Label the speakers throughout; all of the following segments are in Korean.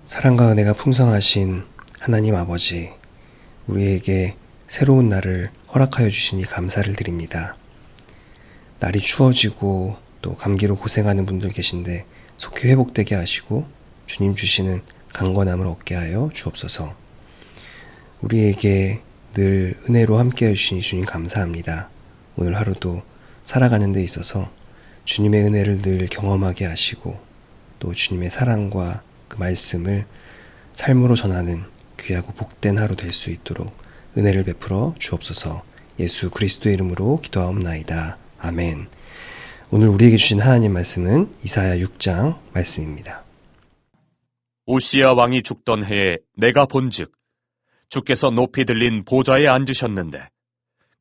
Speaker 1: 사랑과 은혜가 풍성하신 하나님 아버지, 우리에게 새로운 날을 허락하여 주시니 감사를 드립니다. 날이 추워지고 또 감기로 고생하는 분들 계신데 속히 회복되게 하시고 주님 주시는 강건함을 얻게 하여 주옵소서. 우리에게 늘 은혜로 함께해 주시니 주님 감사합니다. 오늘 하루도 살아가는 데 있어서 주님의 은혜를 늘 경험하게 하시고 또 주님의 사랑과 그 말씀을 삶으로 전하는 귀하고 복된 하루 될 수 있도록 은혜를 베풀어 주옵소서. 예수 그리스도의 이름으로 기도하옵나이다. 아멘. 오늘 우리에게 주신 하나님 말씀은 이사야 6장 말씀입니다.
Speaker 2: 우시야 왕이 죽던 해에 내가 본즉 주께서 높이 들린 보좌에 앉으셨는데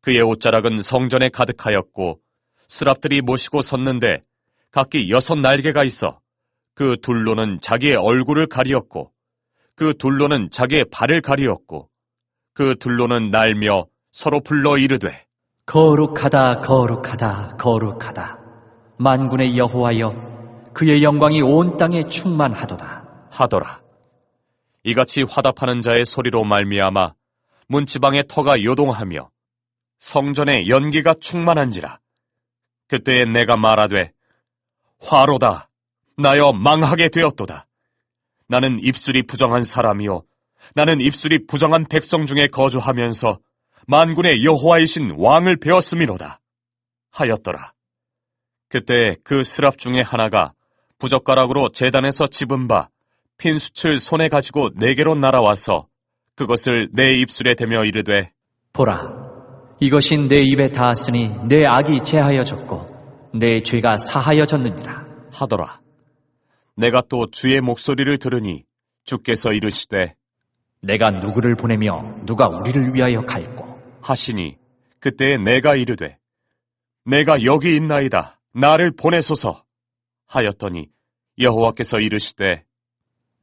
Speaker 2: 그의 옷자락은 성전에 가득하였고 스랍들이 모시고 섰는데 각기 6 날개가 있어 그 둘로는 자기의 얼굴을 가리었고 그 둘로는 자기의 발을 가리었고 그 둘로는 날며 서로 불러 이르되
Speaker 3: 거룩하다 거룩하다 거룩하다 만군의 여호와여 그의 영광이 온 땅에 충만하도다
Speaker 2: 하더라. 이같이 화답하는 자의 소리로 말미암아 문지방의 터가 요동하며 성전에 연기가 충만한지라. 그때에 내가 말하되 화로다 나여 망하게 되었도다. 나는 입술이 부정한 사람이요 나는 입술이 부정한 백성 중에 거주하면서 만군의 여호와이신 왕을 배웠음이로다 하였더라. 그때 그 스랍 중에 하나가 부젓가락으로 제단에서 집은 바 핀숯을 손에 가지고 내게로 날아와서 그것을 내 입술에 대며 이르되
Speaker 3: 보라 이것이 내 입에 닿았으니 내 악이 제하여졌고 내 죄가 사하여졌느니라
Speaker 2: 하더라. 내가 또 주의 목소리를 들으니 주께서 이르시되
Speaker 3: 내가 누구를 보내며 누가 우리를 위하여 갈꼬
Speaker 2: 하시니 그때에 내가 이르되 내가 여기 있나이다 나를 보내소서 하였더니 여호와께서 이르시되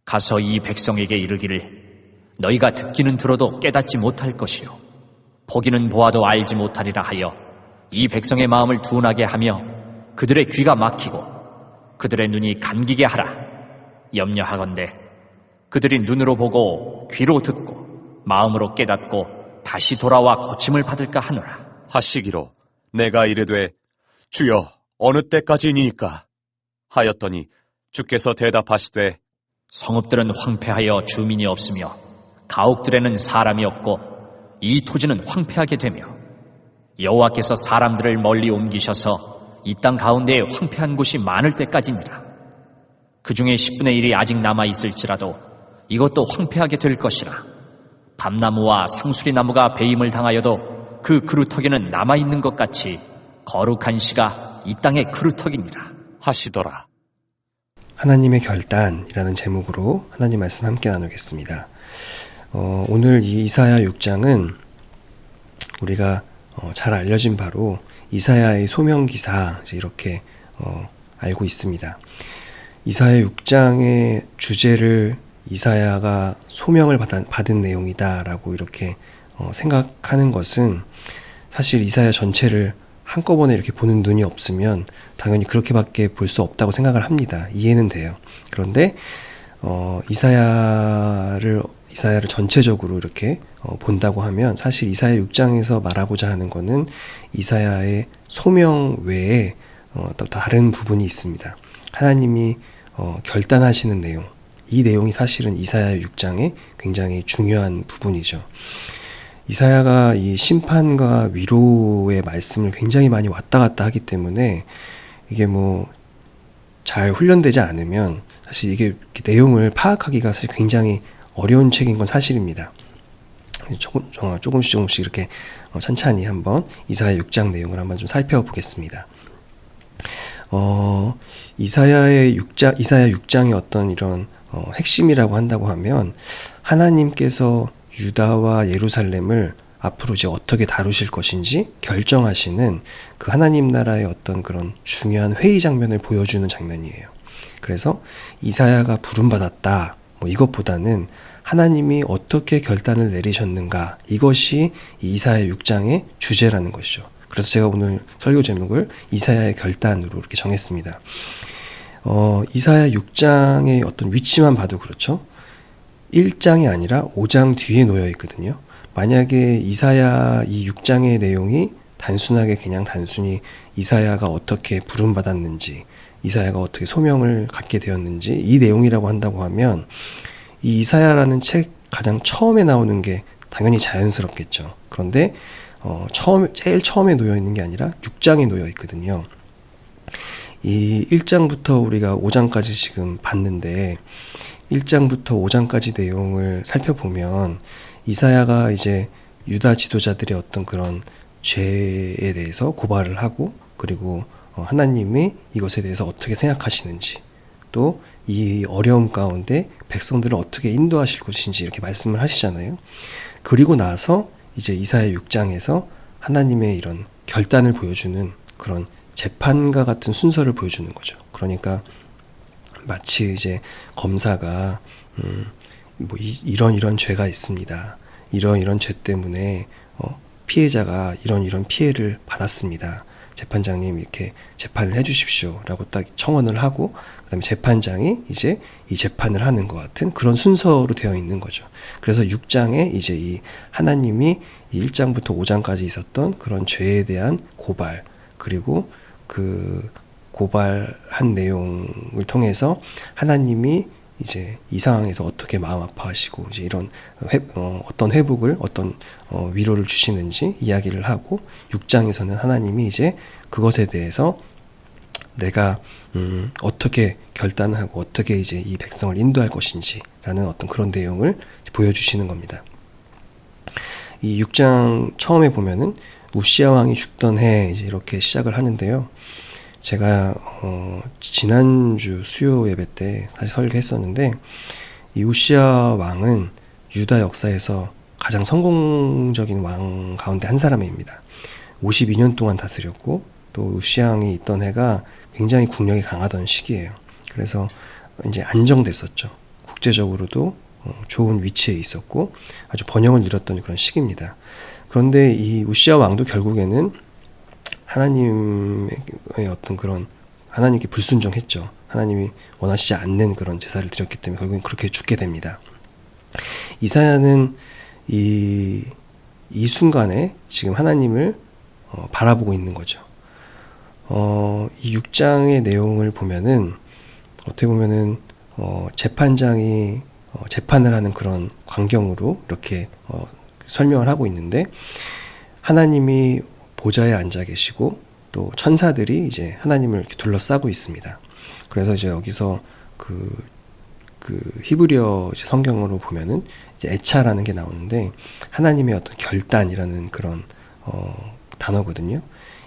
Speaker 3: 가서 이 백성에게 이르기를 너희가 듣기는 들어도 깨닫지 못할 것이요 보기는 보아도 알지 못하리라 하여 이 백성의 마음을 둔하게 하며 그들의 귀가 막히고 그들의 눈이 감기게 하라. 염려하건대 그들이 눈으로 보고 귀로 듣고 마음으로 깨닫고 다시 돌아와 고침을 받을까 하노라.
Speaker 2: 하시기로 내가 이르되 주여 어느 때까지니이까 하였더니 주께서 대답하시되
Speaker 3: 성읍들은 황폐하여 주민이 없으며 가옥들에는 사람이 없고 이 토지는 황폐하게 되며 여호와께서 사람들을 멀리 옮기셔서 이 땅 가운데에 황폐한 곳이 많을 때까지니라. 그 중에 10분의 1이 아직 남아있을지라도 이것도 황폐하게 될 것이라. 밤나무와 상수리 나무가 배임을 당하여도 그 그루터기는 남아있는 것 같이 거룩한 시가 이 땅의 그루터기니라
Speaker 2: 하시더라.
Speaker 1: 하나님의 결단이라는 제목으로 하나님 말씀 함께 나누겠습니다. 오늘 이 이사야 6장은 우리가 잘 알려진 바로 이사야의 소명기사 이렇게 알고 있습니다. 이사야 6장의 주제를 이사야가 소명을 받은 내용이다라고 이렇게 생각하는 것은 사실 이사야 전체를 한꺼번에 이렇게 보는 눈이 없으면 당연히 그렇게밖에 볼 수 없다고 생각을 합니다. 이해는 돼요. 그런데 이사야를 전체적으로 이렇게 본다고 하면 사실 이사야 6장에서 말하고자 하는 것은 이사야의 소명 외에 또 다른 부분이 있습니다. 하나님이 결단하시는 내용, 이 내용이 사실은 이사야 6장의 굉장히 중요한 부분이죠. 이사야가 이 심판과 위로의 말씀을 굉장히 많이 왔다 갔다 하기 때문에 이게 잘 훈련되지 않으면 사실 이게 내용을 파악하기가 사실 굉장히 어려운 책인 건 사실입니다. 조금씩 이렇게 천천히 한번 이사야 6장 내용을 한번 좀 살펴보겠습니다. 이사야 6장의 어떤 이런 핵심이라고 한다고 하면 하나님께서 유다와 예루살렘을 앞으로 이제 어떻게 다루실 것인지 결정하시는 그 하나님 나라의 어떤 그런 중요한 회의 장면을 보여주는 장면이에요. 그래서 이사야가 부름받았다 이것보다는 하나님이 어떻게 결단을 내리셨는가, 이것이 이사야 6장의 주제라는 것이죠. 그래서 제가 오늘 설교 제목을 이사야의 결단으로 이렇게 정했습니다. 이사야 6장의 어떤 위치만 봐도 그렇죠. 1장이 아니라 5장 뒤에 놓여 있거든요. 만약에 이사야 이 6장의 내용이 단순하게 그냥 단순히 이사야가 어떻게 부름받았는지, 이사야가 어떻게 소명을 갖게 되었는지 이 내용이라고 한다고 하면 이 이사야라는 책 가장 처음에 나오는 게 당연히 자연스럽겠죠. 그런데 제일 처음에 놓여 있는 게 아니라 6장에 놓여 있거든요. 이 1장부터 우리가 5장까지 지금 봤는데 1장부터 5장까지 내용을 살펴보면 이사야가 이제 유다 지도자들의 어떤 그런 죄에 대해서 고발을 하고, 그리고 하나님이 이것에 대해서 어떻게 생각하시는지, 또 이 어려움 가운데 백성들을 어떻게 인도하실 것인지 이렇게 말씀을 하시잖아요. 그리고 나서 이제 이사야 6장에서 하나님의 이런 결단을 보여주는 그런 재판과 같은 순서를 보여주는 거죠. 그러니까 마치 이제 검사가 이런 죄가 있습니다. 이런 죄 때문에 피해자가 이런 피해를 받았습니다. 재판장님 이렇게 재판을 해주십시오 라고 딱 청원을 하고, 그 다음에 재판장이 이제 이 재판을 하는 것 같은 그런 순서로 되어 있는 거죠. 그래서 6장에 이제 이 하나님이 이 1장부터 5장까지 있었던 그런 죄에 대한 고발, 그리고 그 고발한 내용을 통해서 하나님이 이제 이 상황에서 어떻게 마음 아파하시고 이제 이런 어떤 회복을, 어떤 위로를 주시는지 이야기를 하고, 6장에서는 하나님이 이제 그것에 대해서 내가 어떻게 결단하고 어떻게 이제 이 백성을 인도할 것인지라는 어떤 그런 내용을 보여주시는 겁니다. 이 6장 처음에 보면은 우시야 왕이 죽던 해 이제 이렇게 시작을 하는데요. 제가 지난주 수요 예배 때 다시 설교했었는데, 이 우시야 왕은 유다 역사에서 가장 성공적인 왕 가운데 한 사람입니다. 52년 동안 다스렸고, 또 우시야 왕이 있던 해가 굉장히 국력이 강하던 시기예요. 그래서 이제 안정됐었죠. 국제적으로도 좋은 위치에 있었고 아주 번영을 이뤘던 그런 시기입니다. 그런데 이 우시야 왕도 결국에는 하나님의 어떤 그런, 하나님께 불순종했죠. 하나님이 원하시지 않는 그런 제사를 드렸기 때문에 결국엔 그렇게 죽게 됩니다. 이사야는 이 순간에 지금 하나님을 바라보고 있는 거죠. 이 6장의 내용을 보면은 어떻게 보면은 재판장이 재판을 하는 그런 광경으로 이렇게 설명을 하고 있는데, 하나님이 보좌에 앉아 계시고 또 천사들이 이제 하나님을 이렇게 둘러싸고 있습니다. 그래서 이제 여기서 그 히브리어 성경으로 보면은 이제 에차라는 게 나오는데 하나님의 어떤 결단이라는 그런 단어거든요.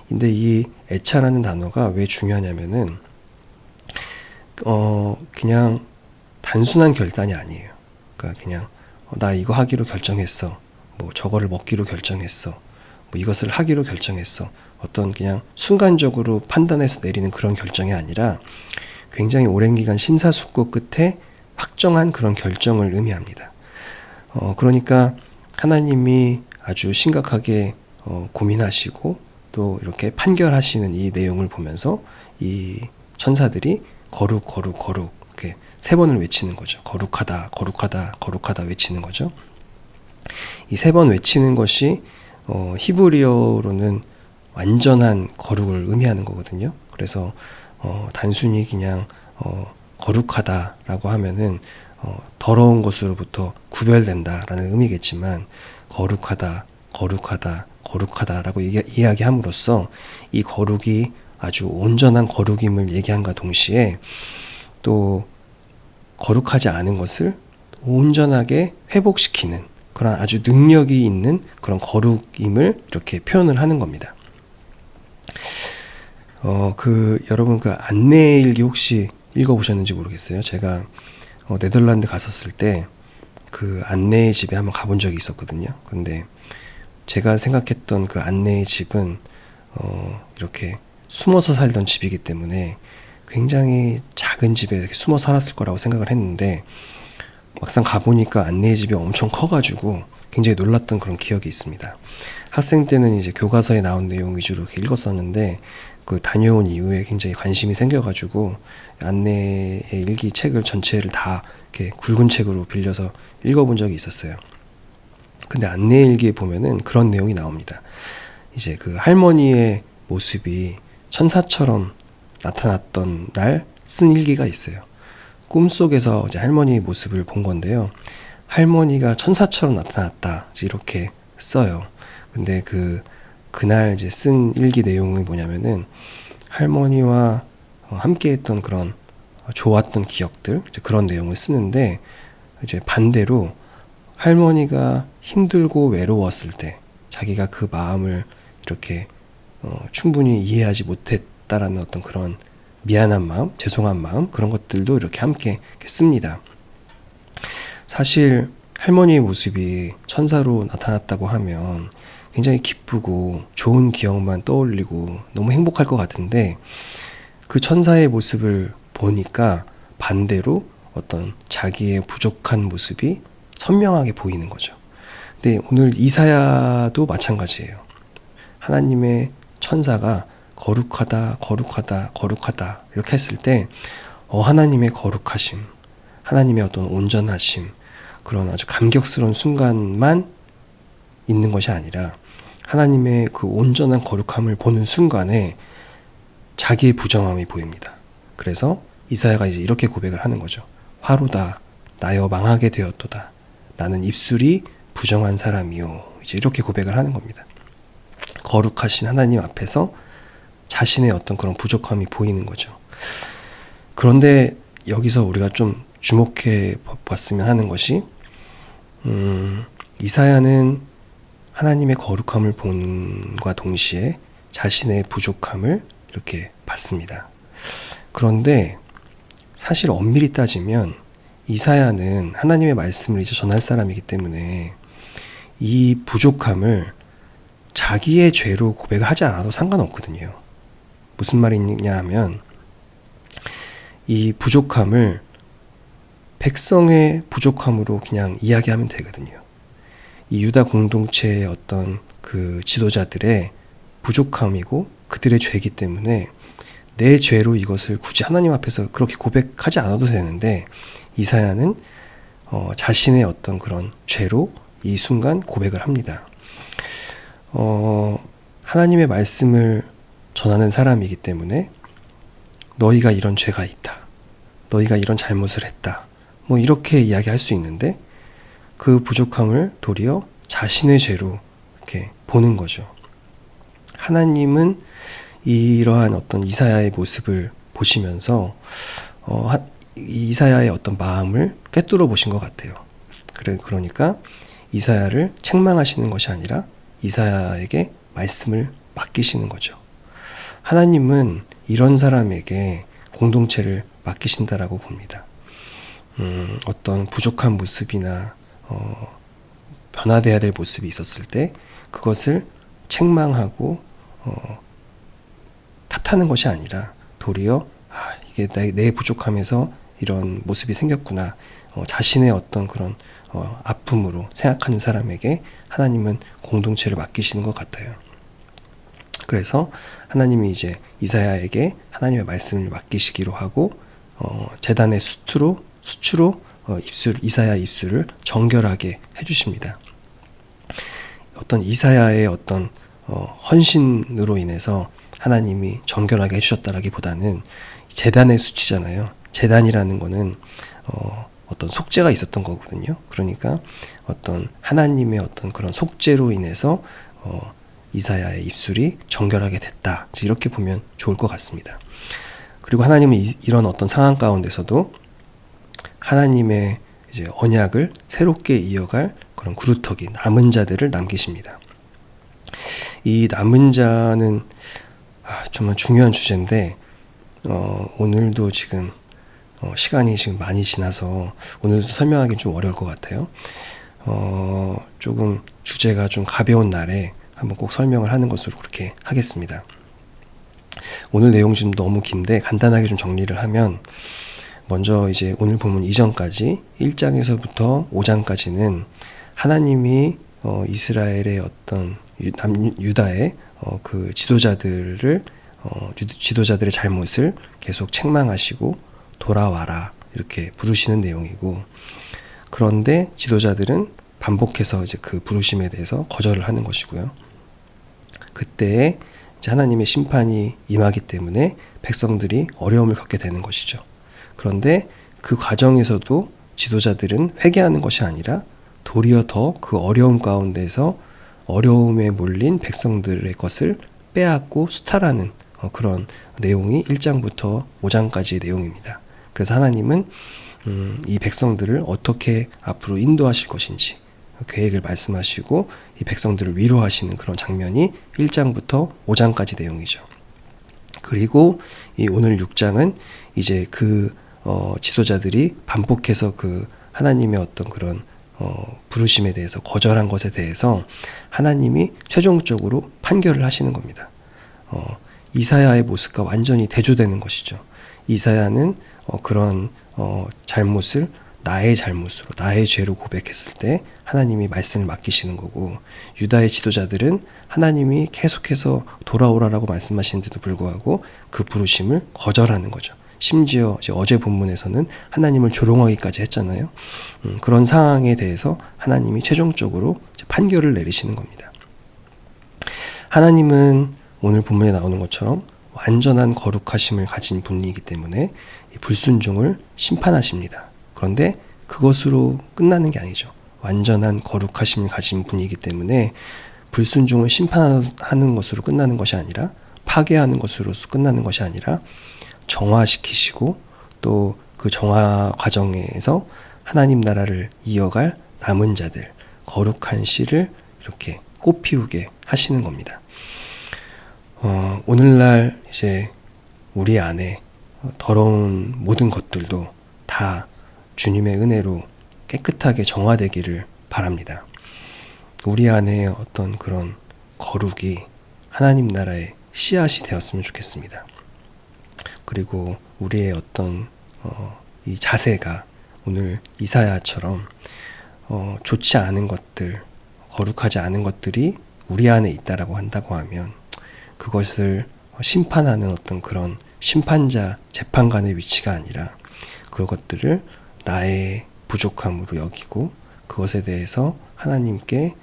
Speaker 1: 근데 이 에차라는 단어가 왜 중요하냐면은 그냥 단순한 결단이 아니에요. 그러니까 그냥 나 이거 하기로 결정했어. 뭐 저거를 먹기로 결정했어. 뭐 이것을 하기로 결정했어. 어떤 그냥 순간적으로 판단해서 내리는 그런 결정이 아니라 굉장히 오랜 기간 심사숙고 끝에 확정한 그런 결정을 의미합니다. 그러니까 하나님이 아주 심각하게 고민하시고 또 이렇게 판결하시는 이 내용을 보면서 이 천사들이 거룩 이렇게 3번을 외치는 거죠. 거룩하다, 거룩하다, 거룩하다 외치는 거죠. 이 3번 외치는 것이 히브리어로는 완전한 거룩을 의미하는 거거든요. 그래서 단순히 그냥 거룩하다라고 하면은 더러운 것으로부터 구별된다라는 의미겠지만, 거룩하다, 거룩하다, 거룩하다라고 이야기함으로써 이 거룩이 아주 온전한 거룩임을 얘기함과 동시에 또 거룩하지 않은 것을 온전하게 회복시키는 그런 아주 능력이 있는 그런 거룩임을 이렇게 표현을 하는 겁니다. 여러분 그 안내일기 혹시 읽어보셨는지 모르겠어요. 제가 네덜란드 갔었을 때 그 안내의 집에 한번 가본 적이 있었거든요. 근데 제가 생각했던 그 안내의 집은 이렇게 숨어서 살던 집이기 때문에 굉장히 작은 집에 이렇게 숨어 살았을 거라고 생각을 했는데, 막상 가보니까 안내의 집이 엄청 커가지고 굉장히 놀랐던 그런 기억이 있습니다. 학생 때는 이제 교과서에 나온 내용 위주로 이렇게 읽었었는데 그 다녀온 이후에 굉장히 관심이 생겨가지고 안내의 일기 책을 전체를 다 이렇게 굵은 책으로 빌려서 읽어본 적이 있었어요. 근데 안내 일기에 보면은 그런 내용이 나옵니다. 이제 그 할머니의 모습이 천사처럼 나타났던 날 쓴 일기가 있어요. 꿈속에서 이제 할머니의 모습을 본 건데요. 할머니가 천사처럼 나타났다, 이렇게 써요. 근데 그날 이제 쓴 일기 내용이 뭐냐면은 할머니와 함께 했던 그런 좋았던 기억들, 이제 그런 내용을 쓰는데, 이제 반대로 할머니가 힘들고 외로웠을 때 자기가 그 마음을 이렇게 충분히 이해하지 못했다라는 어떤 그런 미안한 마음, 죄송한 마음, 그런 것들도 이렇게 함께 이렇게 씁니다. 사실 할머니의 모습이 천사로 나타났다고 하면 굉장히 기쁘고 좋은 기억만 떠올리고 너무 행복할 것 같은데, 그 천사의 모습을 보니까 반대로 어떤 자기의 부족한 모습이 선명하게 보이는 거죠. 근데 오늘 이사야도 마찬가지예요. 하나님의 천사가 거룩하다, 거룩하다, 거룩하다 이렇게 했을 때 하나님의 거룩하심, 하나님의 어떤 온전하심, 그런 아주 감격스러운 순간만 있는 것이 아니라 하나님의 그 온전한 거룩함을 보는 순간에 자기의 부정함이 보입니다. 그래서 이사야가 이제 이렇게 고백을 하는 거죠. 화로다, 나여 망하게 되었도다. 나는 입술이 부정한 사람이요. 이제 이렇게 고백을 하는 겁니다. 거룩하신 하나님 앞에서 자신의 어떤 그런 부족함이 보이는 거죠. 그런데 여기서 우리가 좀 주목해 봤으면 하는 것이, 이사야는 하나님의 거룩함을 본과 동시에 자신의 부족함을 이렇게 봤습니다. 그런데 사실 엄밀히 따지면 이사야는 하나님의 말씀을 이제 전할 사람이기 때문에 이 부족함을 자기의 죄로 고백을 하지 않아도 상관없거든요. 무슨 말이냐 하면, 이 부족함을 백성의 부족함으로 그냥 이야기하면 되거든요. 이 유다 공동체의 어떤 그 지도자들의 부족함이고 그들의 죄이기 때문에 내 죄로 이것을 굳이 하나님 앞에서 그렇게 고백하지 않아도 되는데, 이사야는 자신의 어떤 그런 죄로 이 순간 고백을 합니다. 하나님의 말씀을 전하는 사람이기 때문에 너희가 이런 죄가 있다, 너희가 이런 잘못을 했다, 뭐 이렇게 이야기할 수 있는데, 그 부족함을 도리어 자신의 죄로 이렇게 보는 거죠. 하나님은 이러한 어떤 이사야의 모습을 보시면서 이사야의 어떤 마음을 꿰뚫어 보신 것 같아요. 그러니까 이사야를 책망하시는 것이 아니라 이사야에게 말씀을 맡기시는 거죠. 하나님은 이런 사람에게 공동체를 맡기신다라고 봅니다. 어떤 부족한 모습이나 변화돼야 될 모습이 있었을 때 그것을 책망하고 탓하는 것이 아니라 도리어 이게 내 부족함에서 이런 모습이 생겼구나, 자신의 어떤 그런 아픔으로 생각하는 사람에게 하나님은 공동체를 맡기시는 것 같아요. 그래서 하나님이 이제 이사야에게 하나님의 말씀을 맡기시기로 하고 제단의 수추로 이사야 입술을 정결하게 해주십니다. 어떤 이사야의 어떤 헌신으로 인해서 하나님이 정결하게 해주셨다라기보다는 제단의 수치잖아요. 제단이라는 거는 어떤 속죄가 있었던 거거든요. 그러니까 어떤 하나님의 어떤 그런 속죄로 인해서 이사야의 입술이 정결하게 됐다, 이렇게 보면 좋을 것 같습니다. 그리고 하나님은 이런 어떤 상황 가운데서도 하나님의 이제 언약을 새롭게 이어갈 그런 그루터기, 남은 자들을 남기십니다. 이 남은 자는 정말 중요한 주제인데 오늘도 지금 시간이 지금 많이 지나서 오늘도 설명하기 좀 어려울 것 같아요. 조금 주제가 좀 가벼운 날에 한번 꼭 설명을 하는 것으로 그렇게 하겠습니다. 오늘 내용이 좀 너무 긴데 간단하게 좀 정리를 하면, 먼저 이제 오늘 본문 이전까지 1장에서부터 5장까지는 하나님이 이스라엘의 어떤 유다의 그 지도자들을 지도자들의 잘못을 계속 책망하시고 돌아와라 이렇게 부르시는 내용이고, 그런데 지도자들은 반복해서 이제 그 부르심에 대해서 거절을 하는 것이고요. 그때 이제 하나님의 심판이 임하기 때문에 백성들이 어려움을 겪게 되는 것이죠. 그런데 그 과정에서도 지도자들은 회개하는 것이 아니라 도리어 더 그 어려움 가운데서 어려움에 몰린 백성들의 것을 빼앗고 수탈하는 그런 내용이 1장부터 5장까지의 내용입니다. 그래서 하나님은 이 백성들을 어떻게 앞으로 인도하실 것인지 계획을 말씀하시고 이 백성들을 위로하시는 그런 장면이 1장부터 5장까지 내용이죠. 그리고 이 오늘 6장은 이제 그 지도자들이 반복해서 그 하나님의 어떤 그런 부르심에 대해서 거절한 것에 대해서 하나님이 최종적으로 판결을 하시는 겁니다. 이사야의 모습과 완전히 대조되는 것이죠. 이사야는 그런 잘못을 나의 잘못으로, 나의 죄로 고백했을 때 하나님이 말씀을 맡기시는 거고, 유다의 지도자들은 하나님이 계속해서 돌아오라라고 말씀하시는데도 불구하고 그 부르심을 거절하는 거죠. 심지어 이제 어제 본문에서는 하나님을 조롱하기까지 했잖아요. 그런 상황에 대해서 하나님이 최종적으로 판결을 내리시는 겁니다. 하나님은 오늘 본문에 나오는 것처럼 완전한 거룩하심을 가진 분이기 때문에 이 불순종을 심판하십니다. 그런데 그것으로 끝나는 게 아니죠. 완전한 거룩하심을 가진 분이기 때문에 불순종을 심판하는 것으로 끝나는 것이 아니라, 파괴하는 것으로 끝나는 것이 아니라 정화시키시고 또 그 정화 과정에서 하나님 나라를 이어갈 남은 자들, 거룩한 씨를 이렇게 꽃피우게 하시는 겁니다. 오늘날 이제 우리 안에 더러운 모든 것들도 다 주님의 은혜로 깨끗하게 정화되기를 바랍니다. 우리 안에 어떤 그런 거룩이 하나님 나라의 씨앗이 되었으면 좋겠습니다. 그리고 우리의 어떤 이 자세가 오늘 이사야처럼 좋지 않은 것들, 거룩하지 않은 것들이 우리 안에 있다라고 한다고 하면 그것을 심판하는 어떤 그런 심판자, 재판관의 위치가 아니라 그것들을 나의 부족함으로 여기고 그것에 대해서 하나님께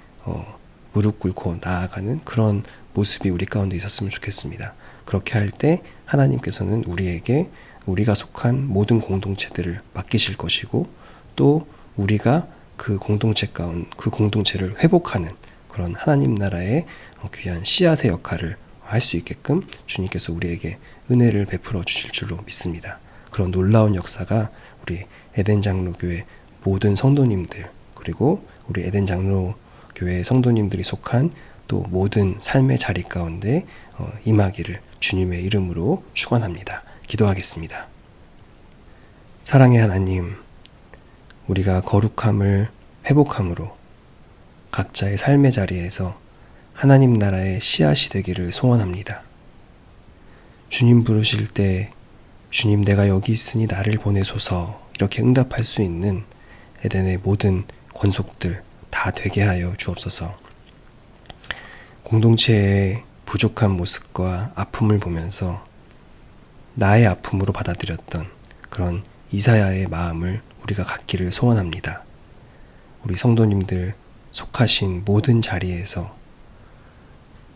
Speaker 1: 무릎 꿇고 나아가는 그런 모습이 우리 가운데 있었으면 좋겠습니다. 그렇게 할 때 하나님께서는 우리에게 우리가 속한 모든 공동체들을 맡기실 것이고, 또 우리가 그 공동체를 회복하는 그런 하나님 나라의 귀한 씨앗의 역할을 할 수 있게끔 주님께서 우리에게 은혜를 베풀어 주실 줄로 믿습니다. 그런 놀라운 역사가 우리 에덴 장로교회 모든 성도님들, 그리고 우리 에덴 장로교회 성도님들이 속한 또 모든 삶의 자리 가운데 임하기를 주님의 이름으로 축원합니다. 기도하겠습니다. 사랑의 하나님, 우리가 거룩함을 회복함으로 각자의 삶의 자리에서 하나님 나라의 씨앗이 되기를 소원합니다. 주님 부르실 때 주님 내가 여기 있으니 나를 보내소서 이렇게 응답할 수 있는 에덴의 모든 권속들 다 되게 하여 주옵소서. 공동체의 부족한 모습과 아픔을 보면서 나의 아픔으로 받아들였던 그런 이사야의 마음을 우리가 갖기를 소원합니다. 우리 성도님들 속하신 모든 자리에서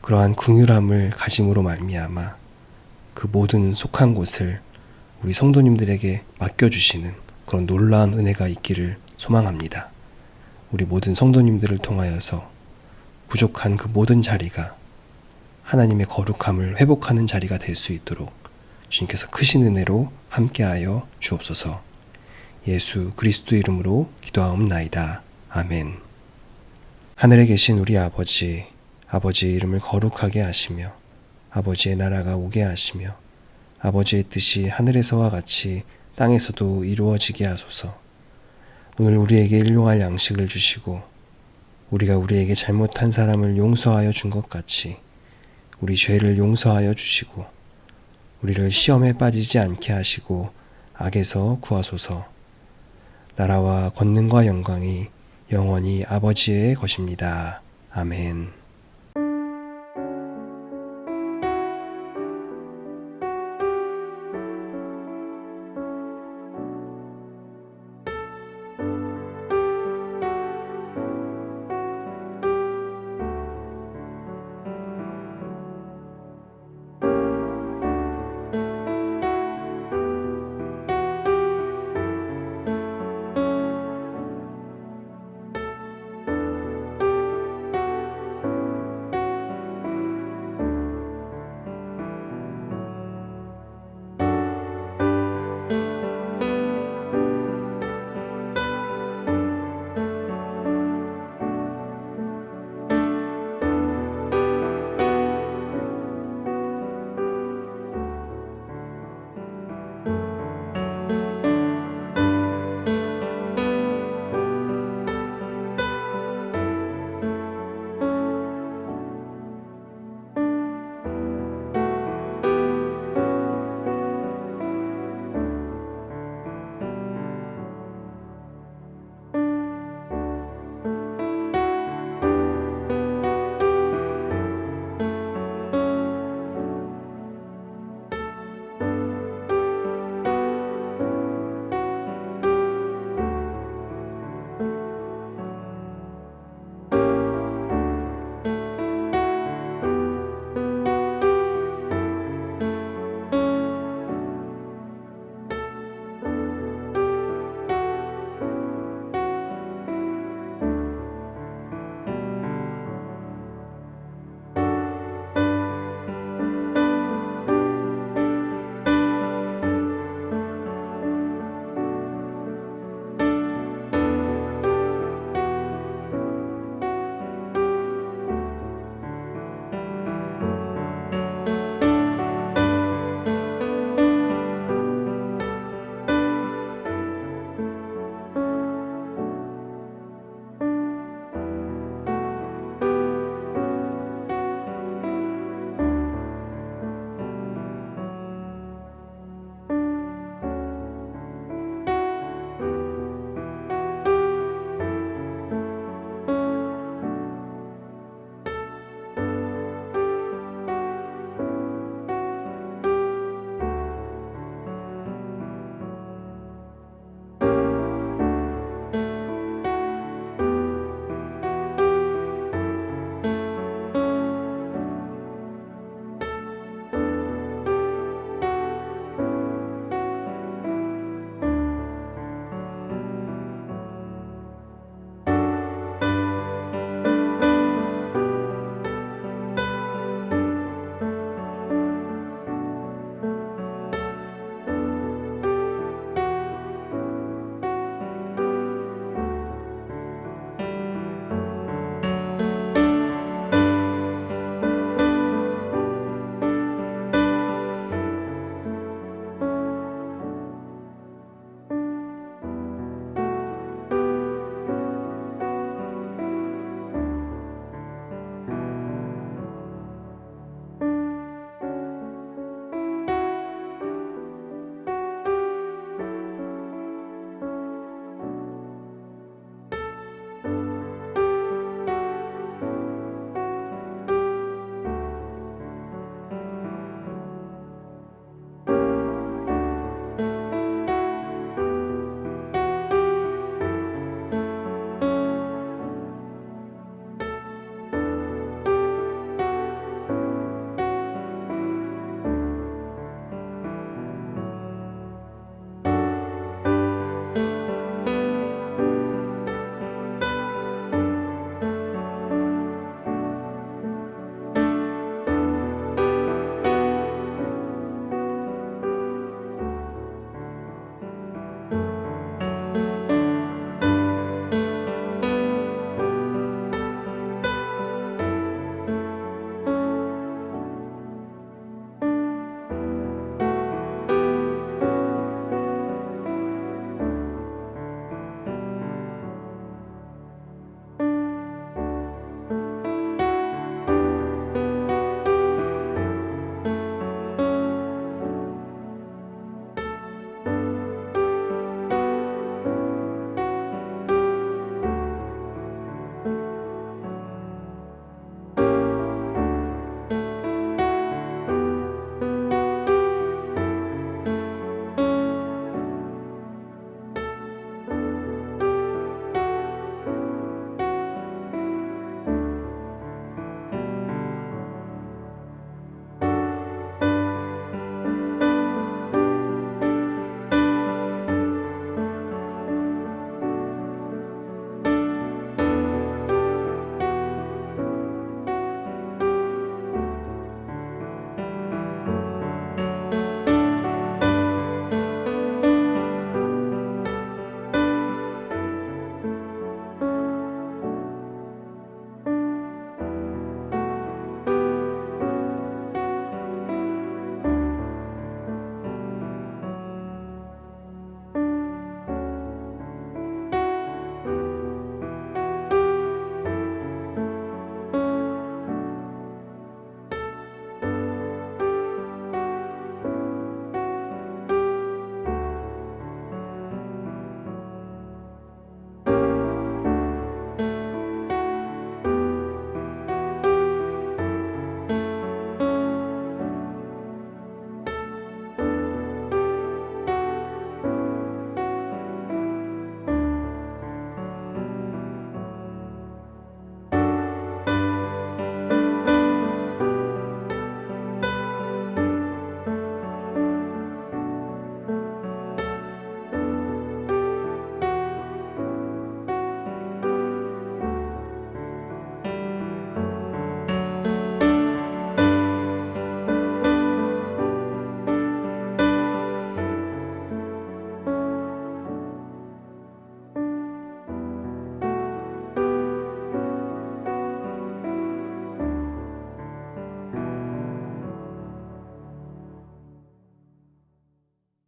Speaker 1: 그러한 긍휼함을 가짐으로 말미암아 그 모든 속한 곳을 우리 성도님들에게 맡겨주시는 그런 놀라운 은혜가 있기를 소망합니다. 우리 모든 성도님들을 통하여서 부족한 그 모든 자리가 하나님의 거룩함을 회복하는 자리가 될 수 있도록 주님께서 크신 은혜로 함께하여 주옵소서. 예수 그리스도 이름으로 기도하옵나이다. 아멘. 하늘에 계신 우리 아버지, 아버지의 이름을 거룩하게 하시며 아버지의 나라가 오게 하시며 아버지의 뜻이 하늘에서와 같이 땅에서도 이루어지게 하소서. 오늘 우리에게 일용할 양식을 주시고 우리가 우리에게 잘못한 사람을 용서하여 준 것 같이 우리 죄를 용서하여 주시고 우리를 시험에 빠지지 않게 하시고 악에서 구하소서. 나라와 권능과 영광이 영원히 아버지의 것입니다. 아멘.